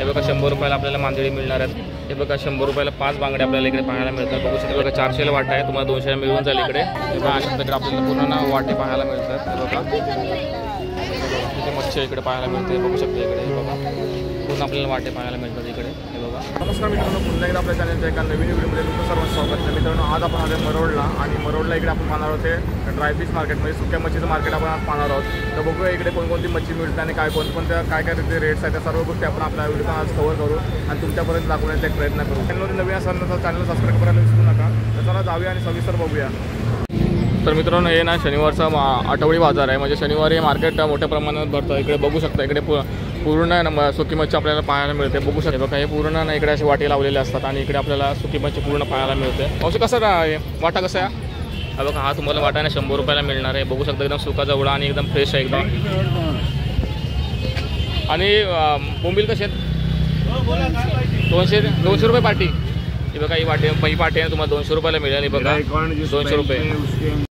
हे बघा 100 रुपयाला आपल्याला मांदेळी मिळणार आहेत. हे बघा 100 रुपयाला 5 बांगडे आपल्याला इकडे पाहायला मिळतात. बघू शकता बघा 400ला वाटा आहे, तुम्हाला 200ला मिळून जाईल इकडे. हे बघा अशा प्रकारे आपल्याला पूर्ण वाटे पाहायला मिळतात. हे बघा इथे मच्छी इकडे पाहायला मिळते. बघू शकता इकडे हे बघा पूर्ण आपल्याला वाटे पाहायला मिळतात इकडे. हे बघा नमस्कार मित्रांनो, पुन्हा एकदा आपल्या चॅनलच्या एका नवीन व्हिडिओमध्ये तुमचं सर्वांचं स्वागत आहे. मित्रांनो आज आपण आले मरोडला आणि मरोडला इकडे आपण पाहणार होते ड्रायफिश मार्केट म्हणजे सुक्या मच्छीचं मार्केट आपण आज पाहणार आहोत. तर बघूया इकडे कोणकोणती मच्छी मिळते आणि कोणकोणत्या काय तिथे रेट्स आहेत त्या सर्व गोष्टी आपण आपल्या व्हिडिओला आज कव्हर करू आणि तुमच्यापर्यंत दाखवण्याचा एक प्रयत्न करू. चॅनलमध्ये नवीन असाल तर चॅनल सबस्क्राईब करायला विसरू नका. तर चला जाऊया आणि सविस्तर बघूया. तर मित्रांनो हे ना शनिवारचा आठवडी बाजार आहे, म्हणजे शनिवारी मार्केट मोठ्या प्रमाणात भरतं. इकडे बघू शकता इकडे पूर्ण सुकी मच्छी आपल्याला पाहायला मिळते. बघू शकता बघा हे पूर्ण ना इकडे असे वाटे लावलेले असतात आणि इकडे आपल्याला सुकी मच्छी पूर्ण पाहायला मिळते. अवश्य कसं आहे वाटा कसा आहे हा बघा, हा तुम्हाला वाटा ना 100 रुपयाला मिळणार आहे. बघू शकता एकदम सुका जवळा आणि एकदम फ्रेश आहे एकदम. आणि बोंबील कसे आहेत 200 रुपये पाटी. हे बघा ही पाटी आहे तुम्हाला 200 रुपयाला मिळेल. बघा 200 रुपये.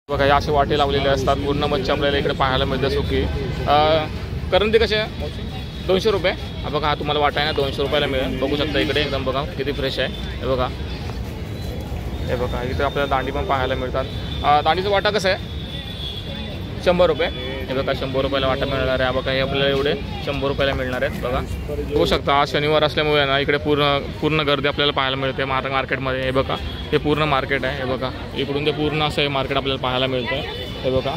बघा हे असे वाटे लावलेले असतात. पूर्ण मच्छी आपल्याला इकडे पाहायला मिळते सुकी. करंदी कसे आहे 200 रुपये. हा बघा हा तुम्हाला वाटा आहे ना 200 रुपयाला मिळेल. बघू शकता इकडे एकदम बघा किती फ्रेश आहे. हे बघा इथे आपल्याला दांडी पण पाहायला मिळतात. दांडीचा वाटा कसं आहे 100 रुपये. हे बघा 100 रुपयाला वाटा मिळणार आहे. बघा हे आपल्याला एवढे 100 रुपयाला मिळणार आहेत. बघा बघू शकता आज शनिवार असल्यामुळे ना इकडे पूर्ण गर्दी आपल्याला पाहायला मिळते मार्केटमध्ये. हे बघा हे पूर्ण मार्केट आहे. हे बघा इकडून ते पूर्ण असं हे मार्केट आपल्याला पाहायला मिळतं. हे बघा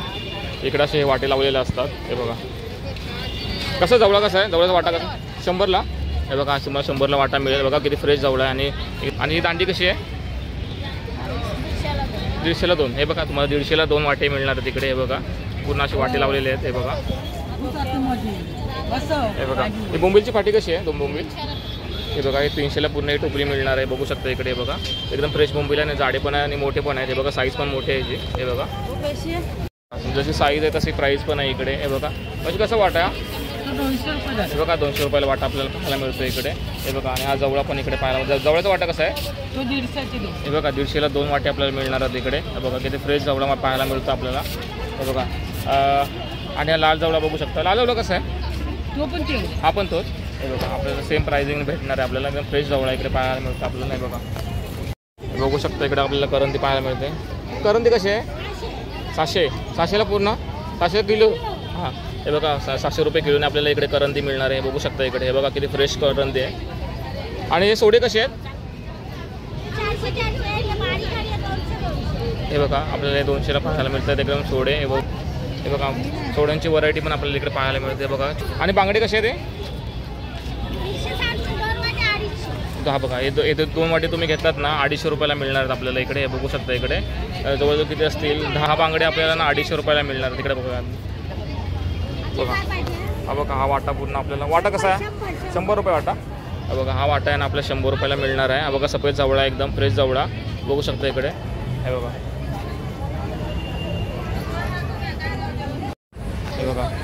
इकडे असे हे वाटे लावलेले असतात. हे बघा कसं जवळा कसं आहे जवळचा वाटा कसा 100ला. हे बघा तुम्हाला 100ला वाटा मिळेल. बघा किती फ्रेश जवळ आहे. आणि ही दांडी कशी आहे 150ला 2. हे बघा तुम्हाला 150ला 2 वाटे मिळणार आहेत तिकडे. हे बघा पूर्ण असे वाटे लावलेले आहेत. हे बघा ही बोंबीलची पाटी कशी आहे 2 बोंबील. हे बघा हे 300ला पूर्ण ही टोपली मिळणार आहे. बघू शकता इकडे. हे बघा एकदम फ्रेश बोंबील आहे. जाडे पण आहे आणि मोठे पण आहेत. हे बघा साईज पण मोठी आहे याची. हे बघा जशी साईज आहे तशी प्राईस पण आहे इकडे. हे बघा म्हणजे कसं वाटा हे बघा 200 रुपयाला वाटा आपल्याला पाहायला मिळतो इकडे. हे बघा आणि हा जवळा पण इकडे पाहायला जवळचा वाटा कसा आहे हे बघा 150ला 2 वाटे आपल्याला मिळणार आहेत इकडे. हे बघा किती फ्रेश जवळा पाहायला मिळतो आपल्याला. हे बघा आणि हा लाल जवळा बघू शकता. लाल जवळा कसा आहे हा पण तोच. हे बघा आपल्याला सेम प्राइसिंग भेटणार आहे आपल्याला. एकदम फ्रेश जवळा इकडे पाहायला मिळतो आपल्याला. हे बघा बघू शकता इकडे आपल्याला करंदी पाहायला मिळते. करंदी कशी आहे 700ला पूर्ण 700 किलो. हां हे बघा 700 रुपये किलोने आपल्याला इकडे करंदी मिळणार आहे. बघू शकता इकडे. हे बघा किती फ्रेश करंदी आहे. आणि हे सोडे कसे आहेत हे बघा आपल्याला 200ला पाहायला मिळतात एकदम सोडे. हे बघा सोड्यांची व्हरायटी पण आपल्याला इकडे पाहायला मिळते. बघा आणि बांगडे कसे आहेत हा बघा हे 2 वाटे तुम्ही घेतलात ना 250 रुपयाला मिळणार आहेत आपल्याला इकडे. हे बघू शकता इकडे जवळजवळ किती असतील 10 बांगडे आपल्याला ना 250 रुपयाला मिळणार तिकडे. बघा हा बघा हा वाटा पूर्ण आपल्याला वाटा कसा आहे 100 रुपये वाटा. हा बघा हा वाटा आहे ना आपल्याला 100 रुपयाला मिळणार आहे. हा बघा सफेद जवळा एकदम फ्रेश जवळा बघू शकता इकडे. हे बघा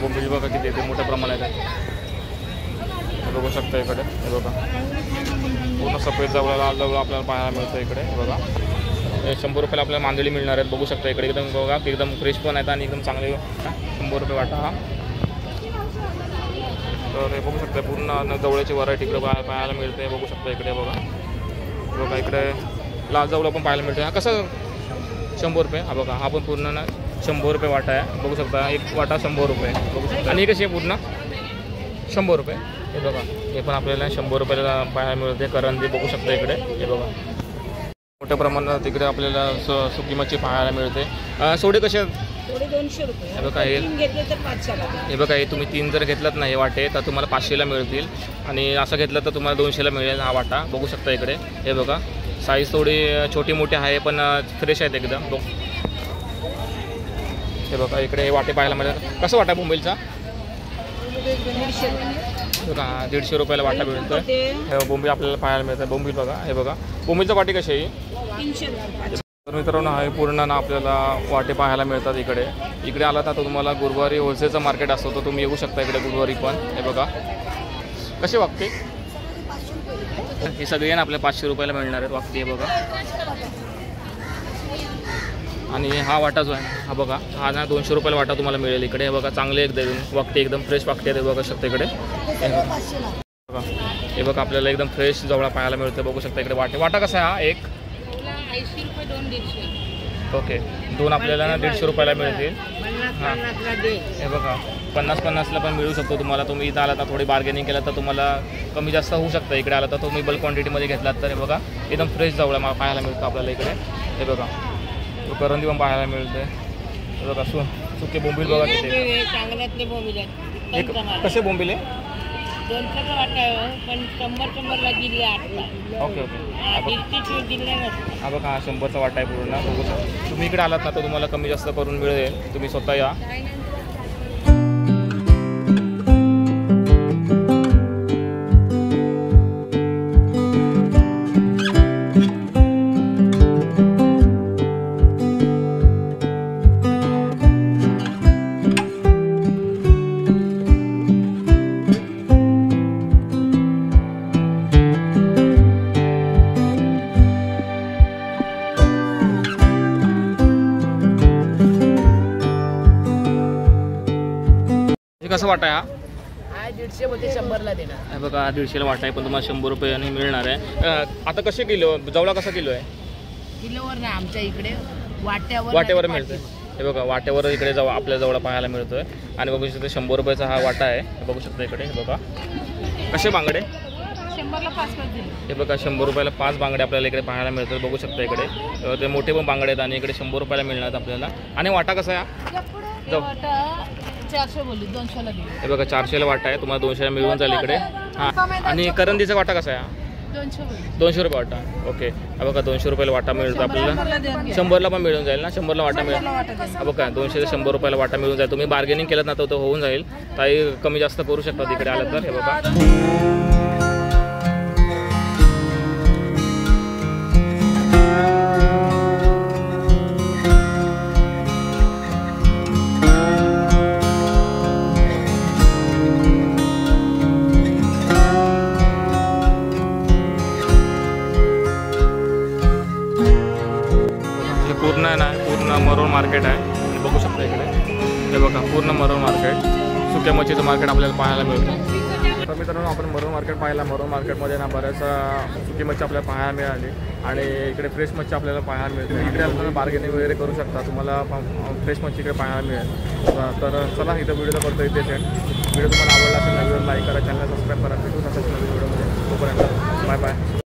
बोंबील बघा किती येते मोठ्या प्रमाणात आहे. बघू शकता इकडे. हे बघा पूर्ण सफेद जवळा लाल जवळ आपल्याला पाहायला मिळतं इकडे. हे बघा 100 रुपयाला आपल्याला मांदेळी मिळणार आहेत. बघू शकता इकडे एकदम बघा एकदम फ्रेश पण आहेत आणि एकदम चांगले 100 रुपये वाटा हा. तर हे बघू शकता पूर्ण जवळची व्हरायटी इकडे पाहायला मिळते. बघू शकता इकडे. बघा इकडे लाल जवळ पण पाहायला मिळते. हा कसं 100 रुपये. हा बघा हा पण पूर्ण ना 100 रुपये वाटा आहे. बघू शकता एक वाटा 100 रुपये बघू शकता. आणि हे कशी आहे पूर्ण 100 रुपये. हे बघा हे पण आपल्याला 100 रुपयाला पाहायला मिळते करंदी. बघू शकता इकडे. हे बघा मोठ्या प्रमाणात इकडे आपल्याला सुकी मच्छी पाहायला मिळते. सोडे कसे आहेत 200 रुपये. हे बघा हे बघा हे तुम्ही 3 जर घेतलात ना हे वाटे तर तुम्हाला 500ला मिळतील. आणि असं घेतलं तर तुम्हाला 200ला मिळेल हा वाटा. बघू शकता इकडे. हे बघा साईज थोडी छोटी मोठी आहे पण फ्रेश आहेत एकदम. हे बघा इकडे हे वाटे पाहायला मिळतात. कसं वाटा बोंबीलचा बघा 150 रुपयाला वाटा मिळतो. हे बोंबील आपल्याला पाहायला मिळतं. बोंबील बघा. हे बघा बोंबीलचा वाटी कशी आहे 300 रुपये. तर मित्रांनो हे पूर्ण ना आपल्याला वाटे पाहायला मिळतात इकडे आला तर तुम्हाला गुरुवारी होलसेलचा मार्केट असतो तर तुम्ही येऊ शकता इकडे गुरुवारी पण. हे बघा कसे वागते हे सगळे ना आपल्या 500 रुपयाला मिळणार आहेत वागते. हे बघा आणि हा वाटा जो आहे हा बघा हा ना 200 रुपयाला वाटा तुम्हाला मिळेल इकडे. हे बघा चांगले एकदम वागते एकदम फ्रेश वागते. हे बघा शकते इकडे. बघा हे बघा आपल्याला एकदम फ्रेश जवळा पाहायला मिळतं. बघू शकता इकडे वाटा कसा आहे हा एक 80 रुपये 2 150. ओके 2 आपल्याला ना 150 रुपयाला मिळतील. हां हे बघा 50-50ला पण मिळू शकतो तुम्हाला. तुम्ही इथं आला तर थोडी बार्गेनिंग केलं तर तुम्हाला कमी जास्त होऊ शकतं. इकडे आला तर तुम्ही बल्क क्वांटिटीमध्ये घेतलात तर हे बघा एकदम फ्रेश जवळा पाहायला मिळतं आपल्याला इकडे. हे बघा करंदी पण पाहायला मिळते. हे बघा सुके बोंबील बघा तिथे. चांगल्यातले बोंबील आहेत. एक कसे बोंबील आहे? 200चा वाटा आहे पण 100-100ला दिले 8ला. ओके ओके दिले हा बघा हा 100चा वाटा आहे पूर्ण. बघू शकता तुम्ही इकडे आलात ना तर तुम्हाला कमी जास्त करून मिळेल. तुम्ही स्वतः या. कसं वाटा आहे हा? 150 मध्ये 100ला देणार. हे बघा 150ला वाटा आहे पण तुम्हाला 100 रुपयाने मिळणार आहे. आता कसे किलो जवळा कसा किलो आहे? किलोवर नाही आमच्या इकडे वाट्यावर मिळतं. हे बघा वाट्यावर इकडे आपल्या जवळ पाहायला मिळतोय. आणि बघू शकता 100 रुपयाचा हा वाटा आहे. हे बघू शकता इकडे. हे बघा कसे बांगडे 100ला 5 दिले. हे बघा 100 रुपयाला 5 बांगडे आपल्याला इकडे पाहायला मिळतात. बघू शकता इकडे ते मोठे पण बांगडे आहेत आणि इकडे 100 रुपयाला मिळणार आपल्याला. आणि वाटा कसा आहे? वाटा 400 बोलली 200ला दिली. हे बघा 400ला वाटा आहे तुम्हाला 200ला मिळून जाईल इकडे. हां आणि करंदीचा वाटा कसा आहे? 200 रुपये वाटा. ओके हा बघा 200 रुपयाला वाटा मिळतो आपल्याला. 100ला पण मिळून जाईल ना? 100ला वाटा मिळेल. हा बघा 200 ते 100 रुपयाला वाटा मिळून जाईल. तुम्ही बार्गेनिंग केलं ना तर होऊन जाईल. काही कमी जास्त करू शकता तिकडे आलं तर. हे बघा पूर्ण आहे ना पूर्ण मरोळ मार्केट आहे. आणि बघू शकता इकडे. हे बघा पूर्ण मरोळ मार्केट सुक्या मच्छीचं मार्केट आपल्याला पाहायला मिळतं. तर मित्रांनो आपण मरोळ मार्केट पाहिला. मरोळ मार्केटमध्ये ना बऱ्याचशा सुकी मच्छी आपल्याला पाहायला मिळाली आणि इकडे फ्रेश मच्छी आपल्याला पाहायला मिळते. इकडे आपल्याला बार्गेनिंग वगैरे करू शकता. तुम्हाला फ्रेश मच्छी इकडे पाहायला मिळेल. तर चला इथं व्हिडिओ करतो इथे व्हिडिओ तुम्हाला आवडला असेल व्हिडिओ लाईक करा चॅनल सबस्क्राईब करा. भेटू नसेल नवीन व्हिडिओमध्ये. तोपर्यंत बाय बाय.